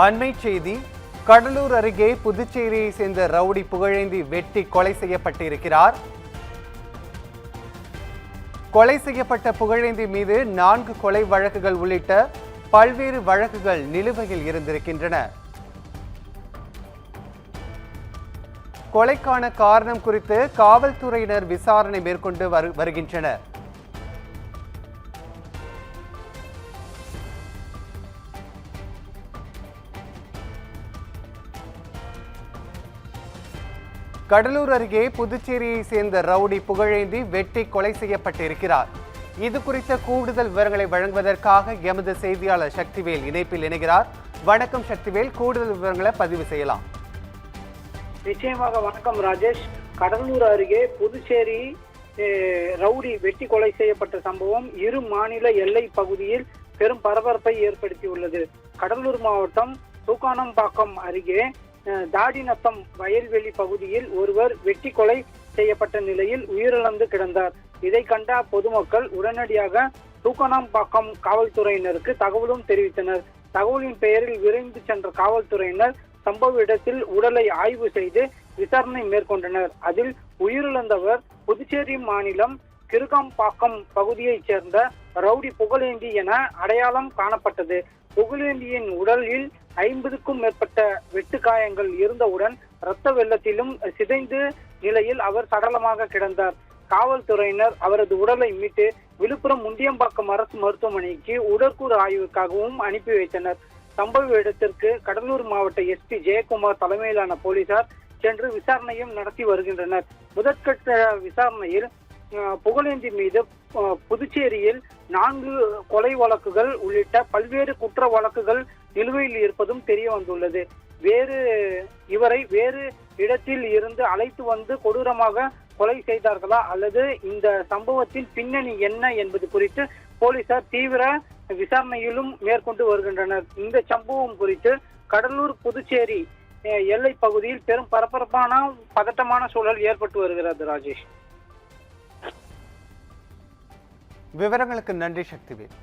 அண்மை செய்தி. கடலூர் அருகே புதுச்சேரியை சேர்ந்த ரவுடி புகழேந்தி வெட்டி கொலை செய்யப்பட்டிருக்கிறார். கொலை செய்யப்பட்ட புகழேந்தி மீது 4 கொலை வழக்குகள் உள்ளிட்ட பல்வேறு வழக்குகள் நிலுவையில் இருந்திருக்கின்றன. கொலைக்கான காரணம் குறித்து காவல்துறையினர் விசாரணை மேற்கொண்டு வருகின்றனர். கடலூர் அருகே புதுச்சேரியை சேர்ந்த ரவுடி புகழேந்தி வெட்டி கொலை செய்யப்பட்டிருக்கிறார். இது குறித்த கூடுதல் விவரங்களை வழங்குவதற்காக எமது செய்தியாளர் சக்திவேல் இணைப்பில் இணைகிறார். வணக்கம் சக்திவேல், கூடுதல் விவரங்களை பதிவு செய்யலாம். நிச்சயமாக வணக்கம் ராஜேஷ். கடலூர் அருகே புதுச்சேரி ரவுடி வெட்டி கொலை செய்யப்பட்ட சம்பவம் இரு மாநில எல்லை பகுதியில் பெரும் பரபரப்பை ஏற்படுத்தியுள்ளது. கடலூர் மாவட்டம் தூக்கானம்பாக்கம் அருகே தாடிநத்தம் வயல்வெளி பகுதியில் ஒருவர் வெட்டி கொலை செய்யப்பட்ட நிலையில் உயிரிழந்து கிடந்தார். இதை கண்ட பொதுமக்கள் உடனடியாக தூக்கானம்பாக்கம் காவல்துறையினருக்கு தகவலும் தெரிவித்தனர். தகவலின் பெயரில் விரைந்து சென்ற காவல்துறையினர் சம்பவ இடத்தில் உடலை ஆய்வு செய்து விசாரணை மேற்கொண்டனர். அதில் உயிரிழந்தவர் புதுச்சேரி மாநிலம் கிருகாம்பாக்கம் பகுதியைச் சேர்ந்த ரவுடி புகழேந்தி என அடையாளம் காணப்பட்டது. புகழேந்தியின் உடலில் 50க்கும் மேற்பட்ட வெட்டுக்காயங்கள் இருந்தவுடன் இரத்த வெள்ளத்திலும் சிதைந்து நிலையில் அவர் சடலமாக கிடந்தார். காவல்துறையினர் அவரது உடலை மீட்டு விழுப்புரம் முண்டியம்பாக்கம் அரசு மருத்துவமனைக்கு உடற்கூறு ஆய்வுக்காகவும் அனுப்பி வைத்தனர். சம்பவ இடத்திற்கு கடலூர் மாவட்ட எஸ்பி ஜெயக்குமார் தலைமையிலான போலீசார் சென்று விசாரணையும் நடத்தி வருகின்றனர். முதற்கட்ட விசாரணையில் புகழேந்தி மீது புதுச்சேரியில் 4 கொலை வழக்குகள் உள்ளிட்ட பல்வேறு குற்ற வழக்குகள் நிலுவையில் இருப்பதும் தெரிய வந்துள்ளது. இவரை வேறு இடத்தில் இருந்து அழைத்து வந்து கொடூரமாக கொலை செய்தார்களா அல்லது இந்த சம்பவத்தின் பின்னணி என்ன என்பது குறித்து போலீசார் தீவிர விசாரணையிலும் மேற்கொண்டு வருகின்றனர். இந்த சம்பவம் குறித்து கடலூர் புதுச்சேரி எல்லை பகுதியில் பெரும் பரபரப்பான பதட்டமான சூழல் ஏற்பட்டு வருகிறது. ராஜேஷ், விவரங்களுக்கு நன்றி சக்திவேல்.